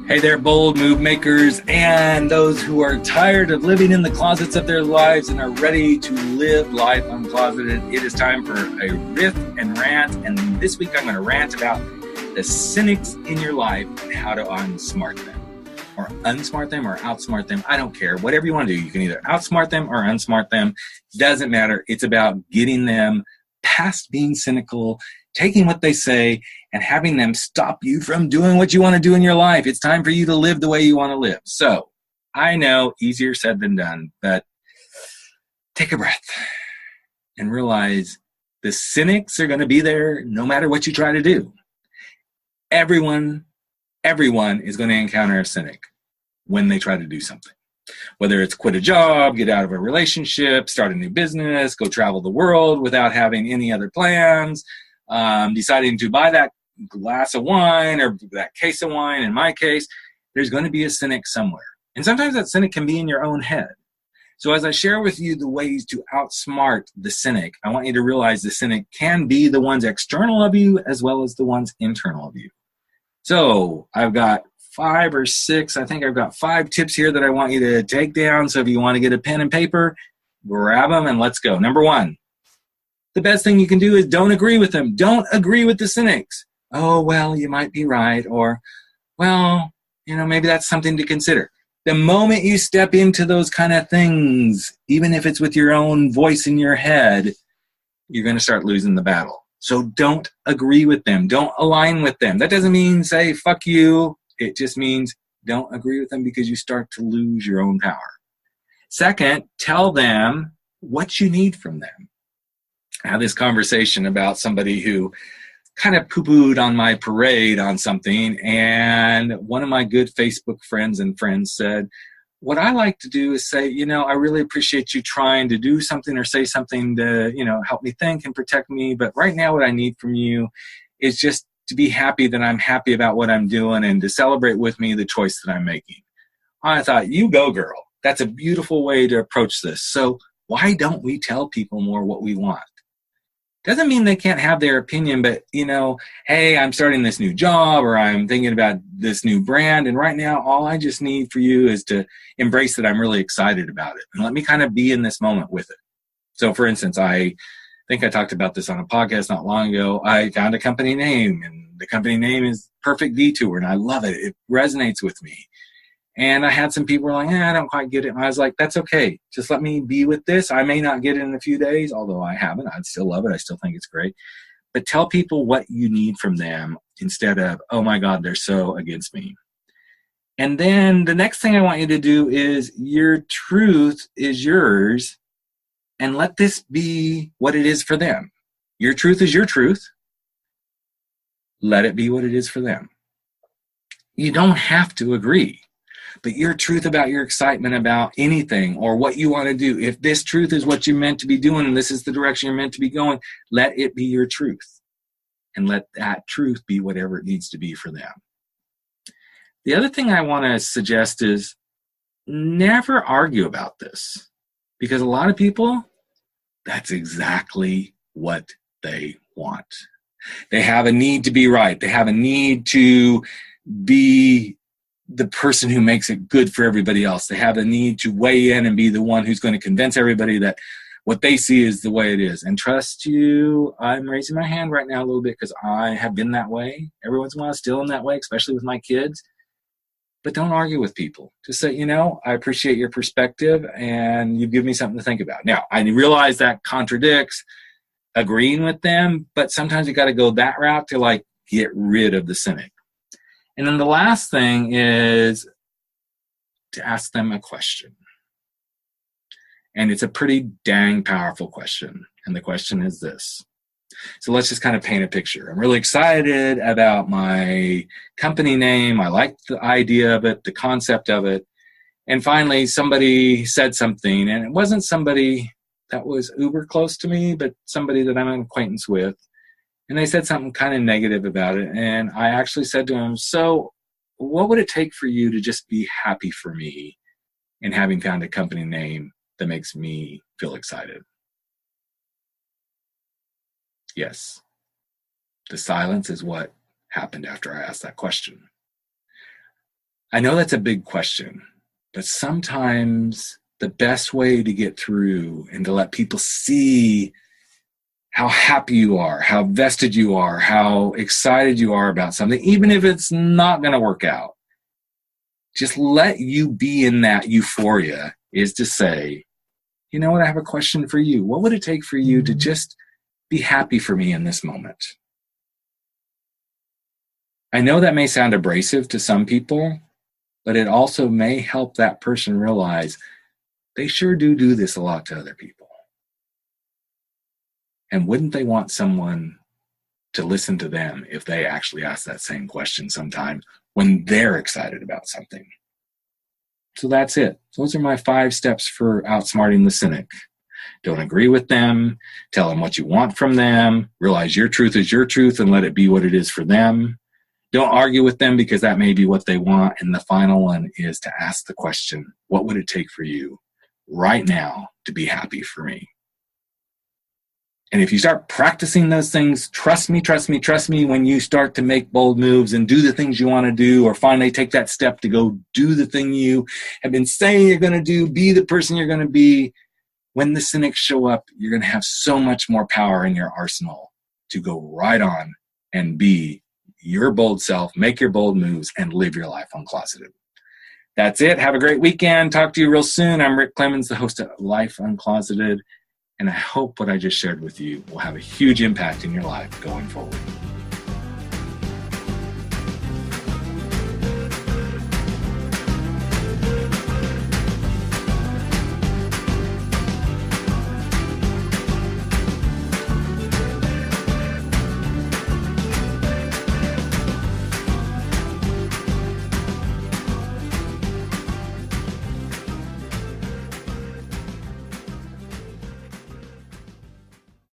Hey there, bold move makers and those who are tired of living in the closets of their lives and are ready to live life uncloseted. It is time for a riff and rant. And this week I'm going to rant about the cynics in your life and how to unsmart them. Or unsmart them or outsmart them. I don't care. Whatever you want to do. You can either outsmart them or unsmart them. Doesn't matter. It's about getting them past being cynical, taking what they say, and having them stop you from doing what you want to do in your life. It's time for you to live the way you want to live. So, I know, easier said than done, but take a breath and realize the cynics are going to be there no matter what you try to do. Everyone is going to encounter a cynic when they try to do something. Whether it's quit a job, get out of a relationship, start a new business, go travel the world without having any other plans, deciding to buy that glass of wine or that case of wine. In my case, there's going to be a cynic somewhere. And sometimes that cynic can be in your own head. So as I share with you the ways to outsmart the cynic, I want you to realize the cynic can be the ones external of you as well as the ones internal of you. So I've got 5 or 6. I think I've got 5 tips here that I want you to take down. So if you want to get a pen and paper, grab them and let's go. Number 1, the best thing you can do is don't agree with them. Don't agree with the cynics. Oh, well, you might be right. Or, well, maybe that's something to consider. The moment you step into those kind of things, even if it's with your own voice in your head, you're going to start losing the battle. So don't agree with them. Don't align with them. That doesn't mean say, fuck you. It just means don't agree with them because you start to lose your own power. Second, tell them what you need from them. I had this conversation about somebody who kind of poo-pooed on my parade on something, and one of my good Facebook friends said, what I like to do is say, I really appreciate you trying to do something or say something to, help me think and protect me. But right now what I need from you is just to be happy that I'm happy about what I'm doing and to celebrate with me the choice that I'm making. I thought, you go, girl. That's a beautiful way to approach this. So why don't we tell people more what we want? Doesn't mean they can't have their opinion, but, hey, I'm starting this new job or I'm thinking about this new brand. And right now, all I just need for you is to embrace that I'm really excited about it. And let me kind of be in this moment with it. So, for instance, I think I talked about this on a podcast not long ago. I found a company name, and the company name is Perfect Detour, and I love it. It resonates with me. And I had some people who were like, I don't quite get it. And I was like, that's okay. Just let me be with this. I may not get it in a few days, although I haven't. I'd still love it. I still think it's great. But tell people what you need from them instead of, oh my God, they're so against me. And then the next thing I want you to do is your truth is yours, and let this be what it is for them. Your truth is your truth. Let it be what it is for them. You don't have to agree. But your truth about your excitement about anything or what you want to do, if this truth is what you're meant to be doing and this is the direction you're meant to be going, let it be your truth. And let that truth be whatever it needs to be for them. The other thing I want to suggest is never argue about this. Because a lot of people, that's exactly what they want. They have a need to be right. They have a need to be the person who makes it good for everybody else. They have a need to weigh in and be the one who's going to convince everybody that what they see is the way it is. And trust you, I'm raising my hand right now a little bit because I have been that way. Every once in a while, still in that way, especially with my kids. But don't argue with people. Just say, I appreciate your perspective and you've given me something to think about. Now, I realize that contradicts agreeing with them, but sometimes you got to go that route to get rid of the cynic. And then the last thing is to ask them a question. And it's a pretty dang powerful question. And the question is this. So let's just kind of paint a picture. I'm really excited about my company name. I like the idea of it, the concept of it. And finally, somebody said something, and it wasn't somebody that was uber close to me, but somebody that I'm an acquaintance with. And they said something kind of negative about it. And I actually said to him, so what would it take for you to just be happy for me in having found a company name that makes me feel excited? Yes. The silence is what happened after I asked that question. I know that's a big question, but sometimes the best way to get through and to let people see how happy you are, how vested you are, how excited you are about something, even if it's not going to work out, just let you be in that euphoria, is to say, you know what, I have a question for you. What would it take for you to just be happy for me in this moment? I know that may sound abrasive to some people, but it also may help that person realize they sure do this a lot to other people. And wouldn't they want someone to listen to them if they actually ask that same question sometime when they're excited about something? So that's it. Those are my 5 steps for outsmarting the cynic. Don't agree with them. Tell them what you want from them. Realize your truth is your truth and let it be what it is for them. Don't argue with them because that may be what they want. And the final one is to ask the question, what would it take for you right now to be happy for me? And if you start practicing those things, trust me, when you start to make bold moves and do the things you want to do, or finally take that step to go do the thing you have been saying you're going to do, be the person you're going to be, when the cynics show up, you're going to have so much more power in your arsenal to go right on and be your bold self, make your bold moves, and live your life uncloseted. That's it. Have a great weekend. Talk to you real soon. I'm Rick Clemens, the host of Life Uncloseted. And I hope what I just shared with you will have a huge impact in your life going forward.